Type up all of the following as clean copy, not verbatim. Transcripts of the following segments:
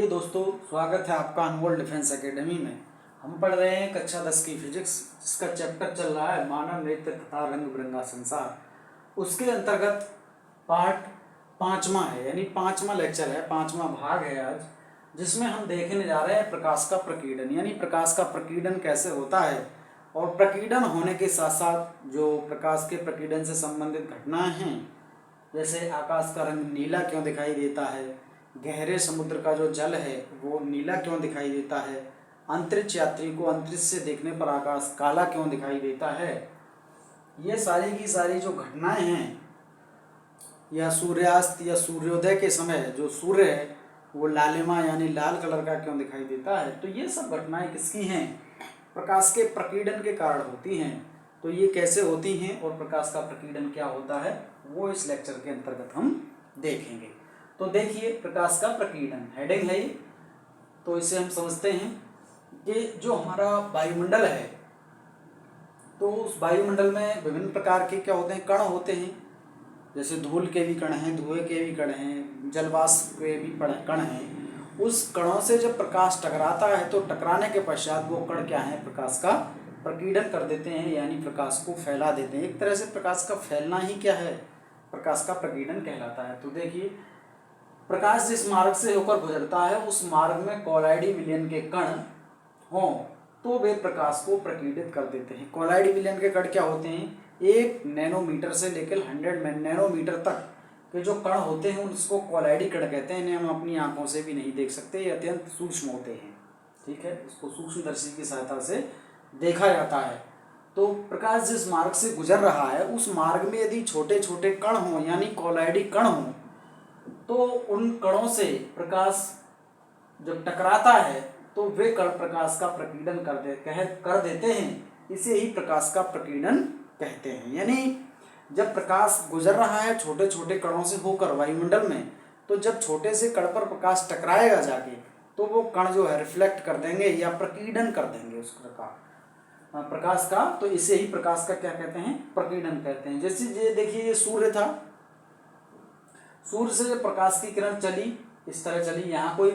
आइए दोस्तों, स्वागत है आपका अनमोल डिफेंस एकेडमी में। हम पढ़ रहे हैं कक्षा 10 की फिजिक्स, जिसका चैप्टर चल रहा है मानव नेत्र तथा रंग बिरंगा संसार। उसके अंतर्गत पार्ट 5वां है, यानी 5वां लेक्चर है, 5वां भाग है आज, जिसमें हम देखने जा रहे हैं प्रकाश का प्रकीर्णन, यानी प्रकाश का प्रकीर्णन कैसे होता है और प्रकीर्णन होने के साथ साथ जो प्रकाश के प्रकीर्णन से संबंधित घटनाएं हैं, जैसे आकाश का रंग नीला क्यों दिखाई देता है, गहरे समुद्र का जो जल है वो नीला क्यों दिखाई देता है, अंतरिक्ष यात्री को अंतरिक्ष से देखने पर आकाश काला क्यों दिखाई देता है, ये सारी की सारी जो घटनाएं हैं, या सूर्यास्त या सूर्योदय के समय जो सूर्य है वो लालिमा यानी लाल कलर का क्यों दिखाई देता है, तो ये सब घटनाएं किसकी हैं? प्रकाश के प्रकीर्णन के कारण होती हैं। तो ये कैसे होती हैं और प्रकाश का प्रकीर्णन क्या होता है, वो इस लेक्चर के अंतर्गत हम देखेंगे। तो देखिए, प्रकाश का प्रकीर्णन हेडिंग है ये, तो इसे हम समझते हैं कि जो हमारा वायुमंडल है, तो उस वायुमंडल में विभिन्न प्रकार के क्या होते हैं, कण होते हैं। जैसे धूल के भी कण हैं, धुएं के भी कण हैं, जलवाष्प के भी कण हैं। उस कणों से जब प्रकाश टकराता है तो टकराने के पश्चात वो कण क्या है, प्रकाश का प्रकीर्णन कर देते हैं, यानी प्रकाश को फैला देते हैं। एक तरह से प्रकाश का फैलना ही क्या है, प्रकाश का प्रकीर्णन कहलाता है। तो देखिए, प्रकाश जिस मार्ग से होकर गुजरता है उस मार्ग में कोलाइडी विलयन के कण हों तो वे प्रकाश को प्रकीर्णित कर देते हैं। कोलाइडी विलयन के कण क्या होते हैं? 1 नैनोमीटर से लेकर 100 नैनोमीटर तक के जो कण होते हैं उसको कोलाइडी कण कहते हैं। इन्हें हम अपनी आंखों से भी नहीं देख सकते, ये अत्यंत सूक्ष्म होते हैं। ठीक है, इसको सूक्ष्मदर्शी की सहायता से देखा जाता है। तो प्रकाश जिस मार्ग से गुजर रहा है उस मार्ग में यदि छोटे छोटे कण हों, यानी कोलाइडी कण हों, तो उन कणों से प्रकाश जब टकराता है तो वे कण प्रकाश का प्रकीर्णन कर देते हैं। इसे ही प्रकाश का प्रकीर्णन कहते हैं। यानी जब प्रकाश गुजर रहा है छोटे छोटे कणों से होकर वायुमंडल में, तो जब छोटे से कण पर प्रकाश टकराएगा जाके, तो वो कण जो है रिफ्लेक्ट कर देंगे या प्रकीर्णन कर देंगे उस प्रकाश का। तो इसे ही प्रकाश का क्या कहते हैं, प्रकीर्णन कहते हैं। जैसे ये देखिए, ये सूर्य था, सूर्य से जब प्रकाश की किरण चली, इस तरह चली, यहाँ कोई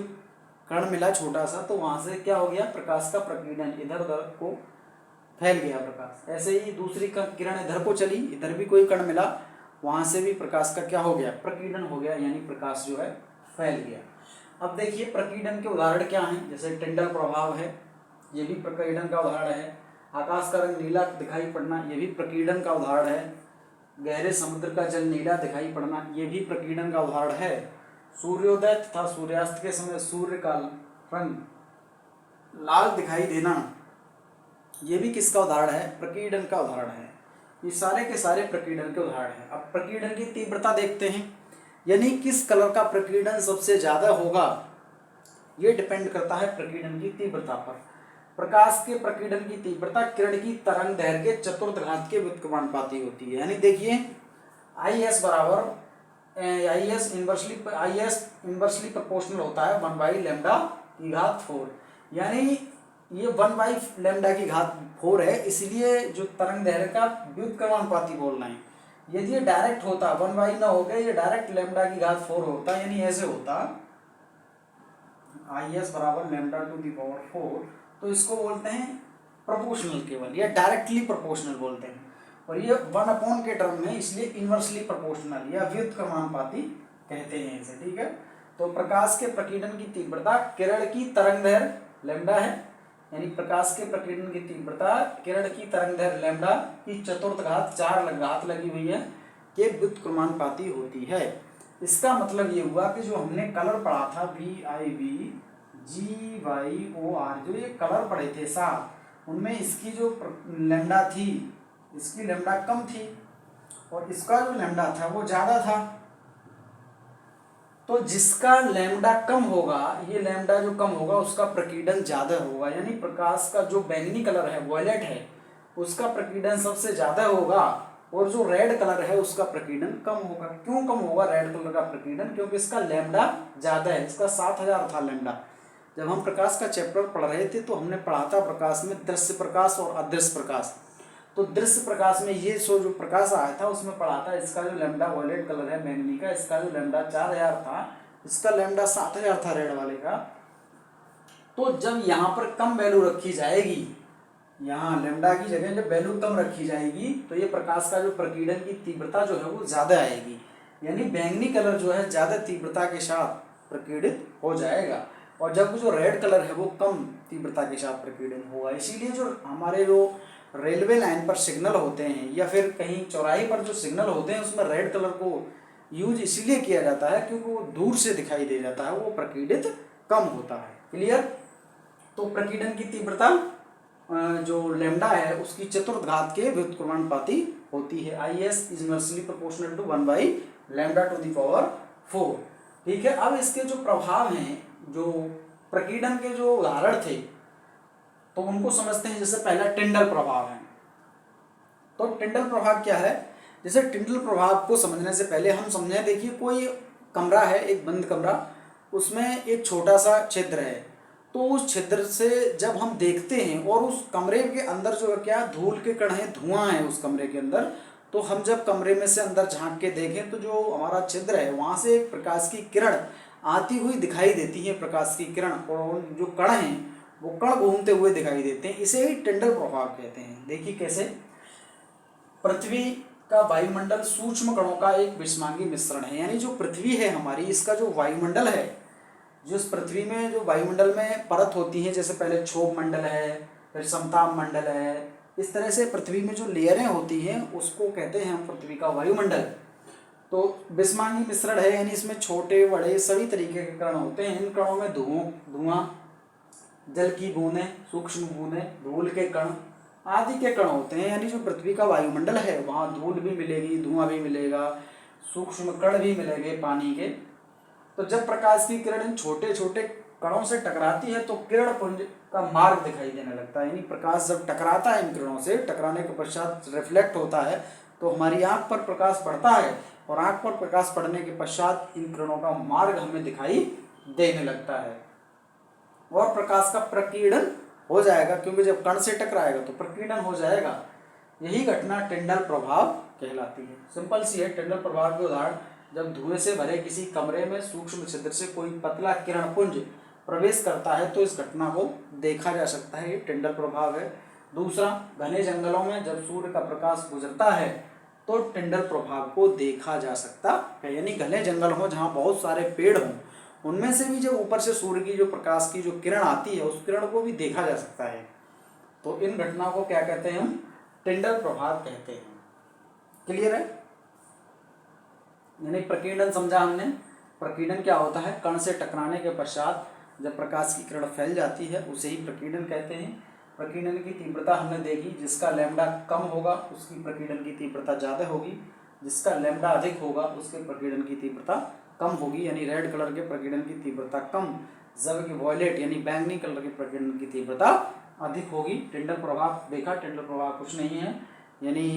कण मिला छोटा सा, तो वहां से क्या हो गया, प्रकाश का प्रकीर्णन, इधर उधर को फैल गया प्रकाश। ऐसे ही दूसरी किरण इधर को चली, इधर भी कोई कण मिला, वहां से भी प्रकाश का क्या हो गया, प्रकीर्णन हो गया, यानी प्रकाश जो है फैल गया। अब देखिए, प्रकीर्णन के उदाहरण क्या हैं? जैसे टिंडल प्रभाव है, ये भी प्रकीर्णन का उदाहरण है। आकाश का रंग नीला दिखाई पड़ना, ये भी प्रकीर्णन का उदाहरण है। गहरे समुद्र का जल नीला दिखाई पड़ना, ये भी प्रकीर्णन का उदाहरण है। सूर्योदय तथा सूर्यास्त के समय सूर्य का रंग लाल दिखाई देना, ये भी किसका उदाहरण है, प्रकीर्णन का उदाहरण है। ये सारे के सारे प्रकीर्णन के उदाहरण हैं। अब प्रकीर्णन की तीव्रता देखते हैं, यानी किस कलर का प्रकीर्णन सबसे ज्यादा होगा, ये डिपेंड करता है प्रकीर्णन की तीव्रता पर। प्रकाश के प्रकीर्णन की तीव्रता किरण की तरंग दैर्घ्य के चतुर्थांश के व्युत्क्रमानुपाती होती है। यानी देखिए, IS बराबर IS इनवर्सली प्रोपोर्शनल होता है 1/λ⁴। यानी ये 1/λ⁴ है, इसलिए जो तरंग दैर्घ्य का व्युत्क्रमानुपाती बोल रहे हैं। यदि ये डायरेक्ट होता 1/, ना हो गया, ये डायरेक्ट λ⁴ होता, यानी ऐसे होता IS बराबर λ⁴, तो इसको बोलते हैं प्रोपोर्शनल केवल, या डायरेक्टली प्रोपोर्शनल बोलते हैं। और ये 1 के टर्म में, इसलिए इनवर्सली प्रोपोर्शनल या व्युत्क्रमानुपाती कहते हैं इसे। ठीक है, तो प्रकाश के प्रकीर्णन की तीव्रता किरण की तरंगदैर्घ्य लैम्डा है, यानी प्रकाश के प्रकीर्णन की तीव्रता किरण की तरंगदैर्घ्य लैम्डा की चतुर्थ घात 4 घात लगी हुई है के व्युत्क्रमानुपाती होती है। इसका मतलब ये हुआ कि जो हमने कलर पढ़ा था VIVGYOR, जो ये कलर पढ़े थे साहब, उनमें इसकी जो लैम्डा थी, इसकी लैम्डा कम थी और इसका जो लैम्डा था वो ज्यादा था। तो जिसका लैम्डा कम होगा, ये लैम्डा जो कम होगा, उसका प्रकीर्णन ज्यादा होगा। यानी प्रकाश का जो बैंगनी कलर है, वॉयलेट है, उसका प्रकीर्णन सबसे ज्यादा होगा, और जो रेड कलर है उसका प्रकीर्णन कम होगा। क्यों कम होगा रेड कलर का प्रकीर्णन? क्योंकि इसका लैम्डा ज्यादा है, इसका 7000 था लैम्डा। जब हम प्रकाश का चैप्टर पढ़ रहे थे तो हमने पढ़ा था प्रकाश में दृश्य प्रकाश और अदृश्य प्रकाश। तो दृश्य प्रकाश में ये जो प्रकाश आया था उसमें पढ़ा था, इसका जो लैम्डा वॉयलेट कलर है बैंगनी का, इसका जो लैम्डा 4000 था, इसका लैम्डा 7000 था रेड वाले का, तो जब यहाँ पर कम वैल्यू रखी जाएगी, यहाँ लैम्डा की जगह जब वैल्यू कम रखी जाएगी तो ये प्रकाश का जो प्रकीर्णन की तीव्रता जो है वो ज़्यादा आएगी, यानी बैंगनी कलर जो है ज़्यादा तीव्रता के साथ प्रकीर्णित हो जाएगा, और जब जो रेड कलर है वो कम तीव्रता के साथ प्रकीर्णन होगा। इसीलिए जो हमारे जो रेलवे लाइन पर सिग्नल होते हैं या फिर कहीं चौराहे पर जो सिग्नल होते हैं उसमें रेड कलर को यूज इसलिए किया जाता है क्योंकि वो दूर से दिखाई दे जाता है, वो प्रकीर्णित कम होता है। क्लियर? तो प्रकीर्णन की तीव्रता जो लैम्डा है उसकी चतुर्थ घात के व्युत्क्रमानुपाती होती है। IS is inversely proportional to 1/λ⁴। ठीक है, अब इसके जो प्रभाव हैं, जो प्रकीर्णन के जो उदाहरण थे तो उनको समझते हैं। जैसे पहला टिंडल प्रभाव है। तो टिंडल प्रभाव क्या है? जैसे टिंडल प्रभाव को समझने से पहले हम समझें, देखिए कोई कमरा है, एक बंद कमरा, उसमें एक छोटा सा छिद्र है, तो उस छिद्र से जब हम देखते हैं और उस कमरे के अंदर जो है क्या धूल के कण हैं, धुआं है उस कमरे के अंदर, तो हम जब कमरे में से अंदर झांक के देखें तो जो हमारा छिद्र है वहाँ से एक प्रकाश की किरण आती हुई दिखाई देती है, प्रकाश की किरण, और जो कण हैं वो कण घूमते हुए दिखाई देते हैं। इसे ही टिंडल प्रभाव कहते हैं। देखिए कैसे, पृथ्वी का वायुमंडल सूक्ष्म कणों का एक विषमांगी मिश्रण है, यानी जो पृथ्वी है हमारी, इसका जो वायुमंडल है, जिस पृथ्वी में जो वायुमंडल में परत होती है, जैसे पहले क्षोभ मंडल है, फिर समताप मंडल है, इस तरह से पृथ्वी में जो लेयरें होती हैं उसको कहते हैं हम पृथ्वी का वायुमंडल। तो विषमांगी मिश्रण है, यानी इसमें छोटे बड़े सभी तरीके के कण होते हैं। इन कणों में धुआं, जल की बूंदें, सूक्ष्म बूंदें, धूल के कण आदि के कण होते हैं। यानी जो पृथ्वी का वायुमंडल है वहाँ धूल भी मिलेगी, धुआं भी मिलेगा, सूक्ष्म कण भी मिलेंगे पानी के। तो जब प्रकाश की किरण इन छोटे छोटे कणों से टकराती है तो किरण पुंज का मार्ग दिखाई देने लगता है, यानी प्रकाश जब टकराता है इन किरणों से, टकराने के पश्चात रिफ्लेक्ट होता है तो हमारी आँख पर प्रकाश पड़ता है, और आँख पर प्रकाश पड़ने के पश्चात इन किरणों का मार्ग हमें दिखाई देने लगता है और प्रकाश का प्रकीर्णन हो जाएगा, क्योंकि जब कण से टकराएगा तो प्रकीर्णन हो जाएगा। यही घटना टिंडल प्रभाव कहलाती है। सिंपल सी है टिंडल प्रभाव के उदाहरण, जब धुएं से भरे किसी कमरे में सूक्ष्म छिद्र से कोई पतला किरण पुंज प्रवेश करता है तो इस घटना को देखा जा सकता है, ये टिंडल प्रभाव है। दूसरा, घने जंगलों में जब सूर्य का प्रकाश गुजरता है तो टिंडल प्रभाव को देखा जा सकता है, यानी घने जंगल हो जहाँ बहुत सारे पेड़ हों, उनमें से भी जब ऊपर से सूर्य की जो प्रकाश की जो किरण आती है उस किरण को भी देखा जा सकता है। तो इन घटनाओं को क्या कहते हैं? हम टिंडल प्रभाव कहते हैं। क्लियर है? यानी प्रकीर्णन समझा हमने। प्रकीर्णन क्या होता है? कण से टकराने के पश्चात जब प्रकाश की किरण फैल जाती है उसे ही प्रकीर्णन कहते हैं। प्रकीर्णन की तीव्रता हमने देखी, जिसका लैम्डा कम होगा उसकी प्रकीर्णन की तीव्रता ज़्यादा होगी, जिसका लैम्डा अधिक होगा उसके प्रकीर्णन की तीव्रता कम होगी, यानी रेड कलर के प्रकीर्णन की तीव्रता कम, जबकि वॉयलेट यानी बैंगनी कलर के प्रकीर्णन की तीव्रता अधिक होगी। टिंडल प्रभाव देखा, टिंडल प्रभाव कुछ नहीं है, यानी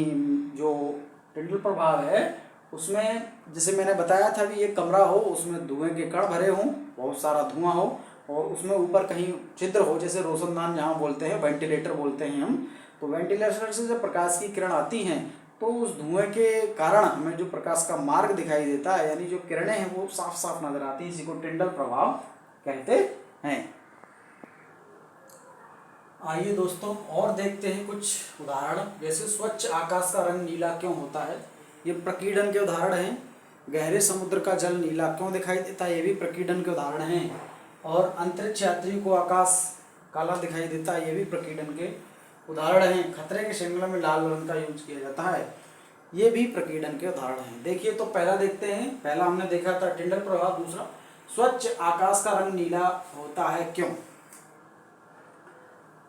जो टिंडल प्रभाव है उसमें जैसे मैंने बताया था भी, एक कमरा हो उसमें धुएं के कण भरे हों, बहुत सारा धुआं हो और उसमें ऊपर कहीं छिद्र हो, जैसे रोशनदान जहाँ बोलते हैं, वेंटिलेटर बोलते हैं हम, तो वेंटिलेटर से जब प्रकाश की किरण आती हैं तो उस धुएं के कारण हमें जो प्रकाश का मार्ग दिखाई देता है, यानी जो किरणें हैं वो साफ साफ नजर आती हैं, इसी को टिंडल प्रभाव कहते हैं। आइए दोस्तों और देखते हैं कुछ उदाहरण। जैसे स्वच्छ आकाश का रंग नीला क्यों होता है, ये प्रकीर्णन के उदाहरण हैं। गहरे समुद्र का जल नीला क्यों दिखाई देता है, ये भी प्रकीर्णन के उदाहरण हैं। और अंतरिक्ष यात्री को आकाश काला दिखाई देता है, ये भी प्रकीर्णन के उदाहरण हैं। खतरे के सिग्नल में लाल रंग का यूज किया जाता है, ये भी प्रकीर्णन के उदाहरण हैं। देखिए तो पहला देखते हैं, पहला हमने देखा था टिंडल प्रभाव, दूसरा स्वच्छ आकाश का रंग नीला होता है क्यों।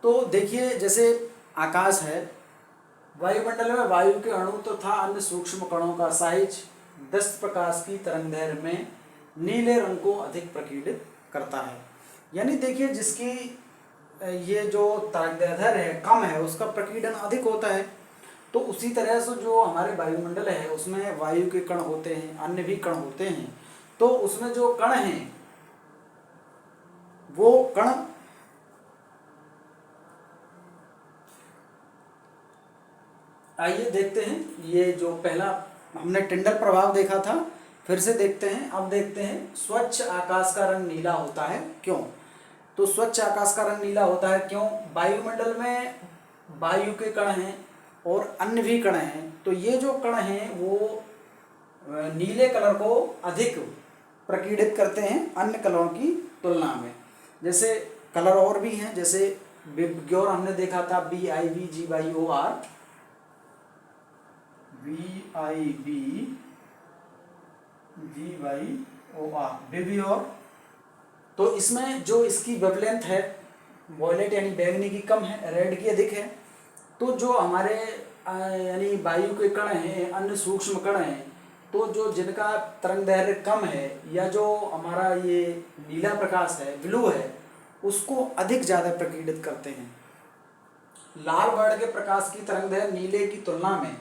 तो देखिए जैसे आकाश है, वायुमंडल में वायु के अणु तथा अन्य सूक्ष्म कणों का साइज 10 प्रकाश की तरंगदैर्घ्य में नीले रंग को अधिक प्रकीर्णित करता है। यानी देखिए जिसकी ये जो तरंगदैर्घ्य है कम है उसका प्रकीर्णन अधिक होता है। तो उसी तरह से जो हमारे वायुमंडल है उसमें वायु के कण होते हैं, अन्य भी कण होते हैं, तो उसमें जो कण हैं वो कण आइए देखते हैं। ये जो पहला हमने टिंडल प्रभाव देखा था, फिर से देखते हैं। अब देखते हैं स्वच्छ आकाश का रंग नीला होता है क्यों। तो स्वच्छ आकाश का रंग नीला होता है। क्यों? वायुमंडल में वायु के कण हैं और अन्य भी कण हैं, तो ये जो कण हैं वो नीले कलर को अधिक प्रकीर्णित करते हैं अन्य कलरों की तुलना में। जैसे कलर और भी हैं, जैसे विबग्योर हमने देखा था, BIVGYOR, BIVGYOR, विबग्योर। तो इसमें जो इसकी वेवलेंथ है वॉयलेट यानी बैंगनी की कम है, रेड की अधिक है। तो जो हमारे यानी वायु के कण हैं, अन्य सूक्ष्म कण हैं, तो जो जिनका तरंग दैर्घ्य कम है या जो हमारा ये नीला प्रकाश है, ब्लू है, उसको अधिक ज़्यादा प्रकीर्णित करते हैं। लाल वर्ण के प्रकाश की तरंग दैर्घ्य नीले की तुलना में,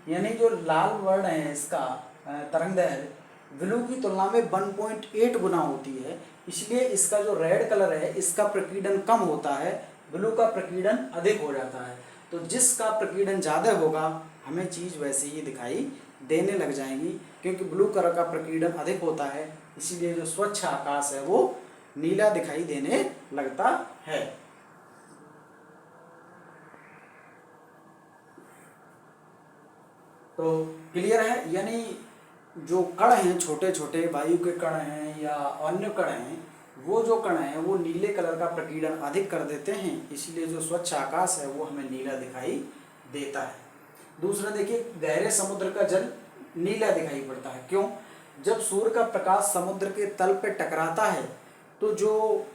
यानी जो लाल वर्ण है इसका तरंग दैर्घ्य ब्लू की तुलना में 1.8 गुना होती है। इसलिए इसका जो रेड कलर है इसका प्रकीर्णन कम होता है, ब्लू का प्रकीर्णन अधिक हो जाता है। तो जिसका प्रकीर्णन ज़्यादा होगा हमें चीज़ वैसे ही दिखाई देने लग जाएंगी, क्योंकि ब्लू कलर का प्रकीर्णन अधिक होता है, इसीलिए जो स्वच्छ आकाश है वो नीला दिखाई देने लगता है। तो क्लियर है, यानी जो कण हैं, छोटे छोटे वायु के कण हैं या अन्य कण हैं, वो जो कण हैं वो नीले कलर का प्रकीर्णन अधिक कर देते हैं, इसलिए जो स्वच्छ आकाश है वो हमें नीला दिखाई देता है। दूसरा देखिए, गहरे समुद्र का जल नीला दिखाई पड़ता है। क्यों? जब सूर्य का प्रकाश समुद्र के तल पे टकराता है, तो जो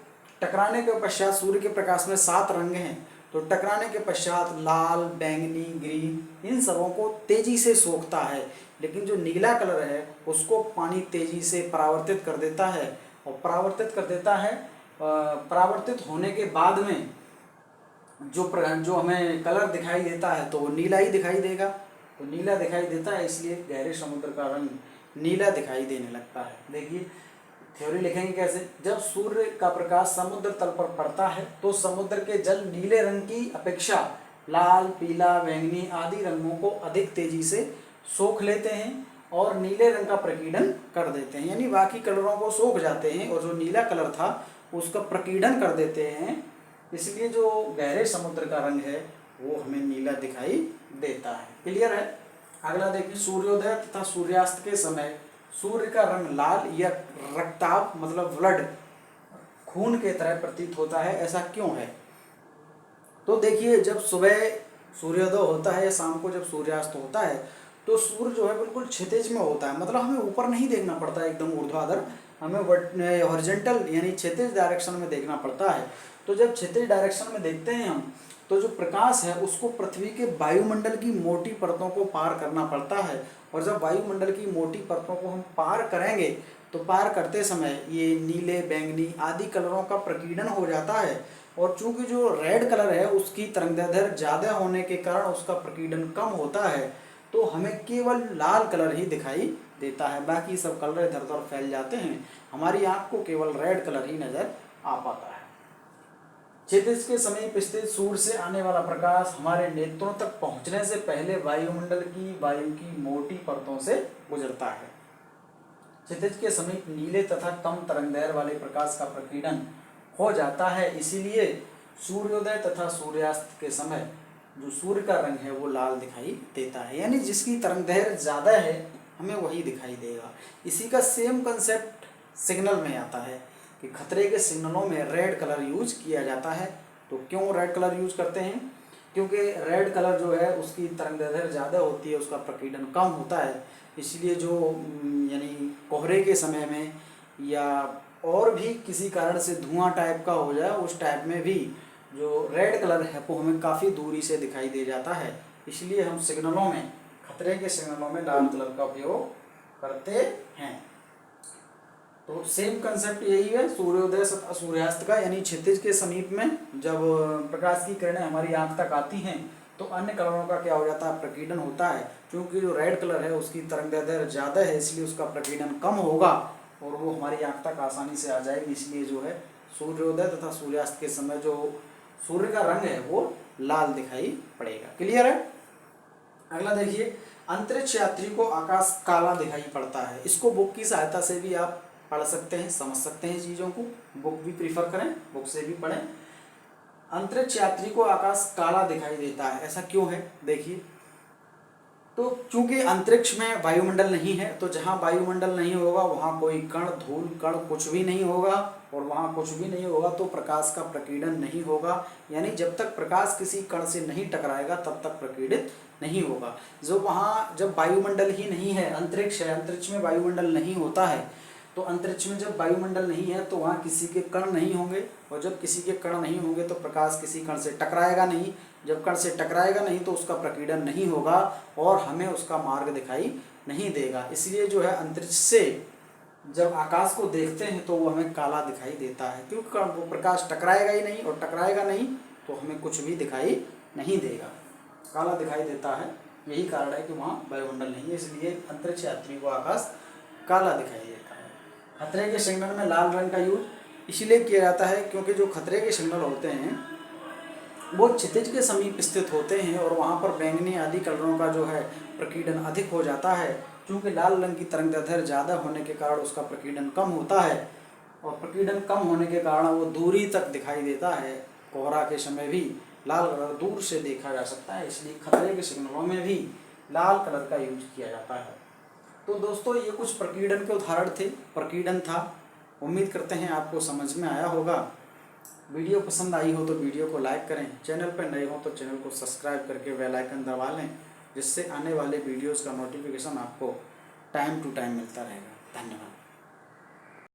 टकराने के पश्चात सूर्य के प्रकाश में 7 रंग हैं, तो टकराने के पश्चात लाल, बैंगनी, ग्रीन, इन सबों को तेजी से सोखता है। लेकिन जो नीला कलर है उसको पानी तेजी से परावर्तित कर देता है, और परावर्तित होने के बाद में जो हमें कलर दिखाई देता है तो वो नीला ही दिखाई देगा। तो नीला दिखाई देता है, इसलिए गहरे समुद्र का रंग नीला दिखाई देने लगता है। देखिए थ्योरी लिखेंगे कैसे। जब सूर्य का प्रकाश समुद्र तल पर पड़ता है तो समुद्र के जल नीले रंग की अपेक्षा लाल, पीला, बैंगनी आदि रंगों को अधिक तेजी से सोख लेते हैं और नीले रंग का प्रकीर्णन कर देते हैं, यानी बाकी कलरों को सोख जाते हैं और जो नीला कलर था उसका प्रकीर्णन कर देते हैं। इसलिए जो गहरे समुद्र का रंग है वो हमें नीला दिखाई देता है। क्लियर है? अगला देखिए, सूर्योदय तथा सूर्यास्त के समय सूर्य का रंग लाल या रक्ताभ मतलब ब्लड, खून के तरह प्रतीत होता है। ऐसा क्यों है? तो देखिए, जब सुबह सूर्योदय होता है या शाम को जब सूर्यास्त होता है तो सूर्य जो है बिल्कुल क्षितिज में होता है, मतलब हमें ऊपर नहीं देखना पड़ता है एकदम ऊर्ध्वाधर, हमें हॉरिजॉन्टल यानी क्षितिज डायरेक्शन में देखना पड़ता है। तो जब क्षितिज डायरेक्शन में देखते हैं हम, तो जो प्रकाश है उसको पृथ्वी के वायुमंडल की मोटी परतों को पार करना पड़ता है, और जब वायुमंडल की मोटी परतों को हम पार करेंगे तो पार करते समय ये नीले, बैंगनी आदि कलरों का प्रकीर्णन हो जाता है, और चूंकि जो रेड कलर है उसकी तरंगदैर्घ्य ज़्यादा होने के कारण उसका प्रकीर्णन कम होता है, तो हमें केवल लाल कलर ही दिखाई देता है, बाकी सब कलर इधर उधर फैल जाते हैं, हमारी आँख को केवल रेड कलर ही नज़र आ पाता है। क्षितिज के समीप स्थित सूर्य से आने वाला प्रकाश हमारे नेत्रों तक पहुंचने से पहले वायुमंडल की वायु की मोटी परतों से गुजरता है। क्षितिज के समीप नीले तथा कम तरंगदैर्घ्य वाले प्रकाश का प्रकीर्णन हो जाता है, इसीलिए सूर्योदय तथा सूर्यास्त के समय जो सूर्य का रंग है वो लाल दिखाई देता है, यानी जिसकी तरंगदैर्घ्य ज़्यादा है हमें वही दिखाई देगा। इसी का सेम कंसेप्ट सिग्नल में आता है कि खतरे के सिग्नलों में रेड कलर यूज किया जाता है। तो क्यों रेड कलर यूज करते हैं? क्योंकि रेड कलर जो है उसकी तरंगदैर्घ्य ज़्यादा होती है, उसका प्रकीर्णन कम होता है, इसलिए जो यानी कोहरे के समय में या और भी किसी कारण से धुआं टाइप का हो जाए उस टाइप में भी जो रेड कलर है वो हमें काफ़ी दूरी से दिखाई दे जाता है, इसलिए हम सिग्नलों में, खतरे के सिग्नलों में लाल कलर का उपयोग करते हैं। तो सेम कंसेप्ट यही है सूर्योदय तथा सूर्यास्त का, यानी क्षितिज के समीप में जब प्रकाश की किरणें हमारी आंख तक आती हैं तो अन्य कलरों का क्या हो जाता है, प्रकीर्णन होता है। क्योंकि जो रेड कलर है उसकी तरंगदैर्घ्य ज़्यादा है, इसलिए उसका प्रकीर्णन कम होगा और वो हमारी आंख तक आसानी से आ जाएगी, इसलिए जो है सूर्योदय तथा सूर्यास्त के समय जो सूर्य का रंग है वो लाल दिखाई पड़ेगा। क्लियर है? अगला देखिए, अंतरिक्ष यात्री को आकाश काला दिखाई पड़ता है। इसको बुक की सहायता से भी आप पढ़ सकते हैं, समझ सकते हैं चीज़ों को। बुक भी प्रीफर करें, बुक से भी पढ़ें। अंतरिक्ष यात्री को आकाश काला दिखाई देता है, ऐसा क्यों है? देखिए, तो चूंकि अंतरिक्ष में वायुमंडल नहीं है, तो जहाँ वायुमंडल नहीं होगा वहाँ कोई कण, धूल कण कुछ भी नहीं होगा, और वहाँ कुछ भी नहीं होगा तो प्रकाश का प्रकीर्णन नहीं होगा। यानी जब तक प्रकाश किसी कण से नहीं टकराएगा तब तक प्रकीर्णित नहीं होगा। जब वायुमंडल ही नहीं है, अंतरिक्ष है, अंतरिक्ष में वायुमंडल नहीं होता है, तो अंतरिक्ष में जब वायुमंडल नहीं है तो वहाँ किसी के कण नहीं होंगे, और जब किसी के कण नहीं होंगे तो प्रकाश किसी कण से टकराएगा नहीं। जब कण से टकराएगा नहीं तो उसका प्रकीर्णन नहीं होगा और हमें उसका मार्ग दिखाई नहीं देगा। इसलिए जो है अंतरिक्ष से जब आकाश को देखते हैं तो वो हमें काला दिखाई देता है, क्योंकि वो प्रकाश टकराएगा ही नहीं, और टकराएगा नहीं तो हमें कुछ भी दिखाई नहीं देगा, काला दिखाई देता है। यही कारण है कि वहाँ वायुमंडल नहीं है, इसलिए अंतरिक्ष यात्री को आकाश काला दिखाई देता है। खतरे के सिग्नल में लाल रंग का यूज इसलिए किया जाता है क्योंकि जो खतरे के सिग्नल होते हैं वो क्षितिज के समीप स्थित होते हैं, और वहाँ पर बैंगनी आदि कलरों का जो है प्रकीर्णन अधिक हो जाता है। क्योंकि लाल रंग की तरंगदैर्ध्य ज़्यादा होने के कारण उसका प्रकीर्णन कम होता है, और प्रकीर्णन कम होने के कारण वो दूरी तक दिखाई देता है। कोहरा के समय भी लाल कलर दूर से देखा जा सकता है, इसलिए खतरे के सिग्नलों में भी लाल कलर का यूज किया जाता है। तो दोस्तों, ये कुछ प्रकीर्णन के उदाहरण थे, प्रकीर्णन था। उम्मीद करते हैं आपको समझ में आया होगा। वीडियो पसंद आई हो तो वीडियो को लाइक करें, चैनल पर नए हो तो चैनल को सब्सक्राइब करके बेल आइकन दबा लें, जिससे आने वाले वीडियोस का नोटिफिकेशन आपको टाइम टू टाइम मिलता रहेगा। धन्यवाद।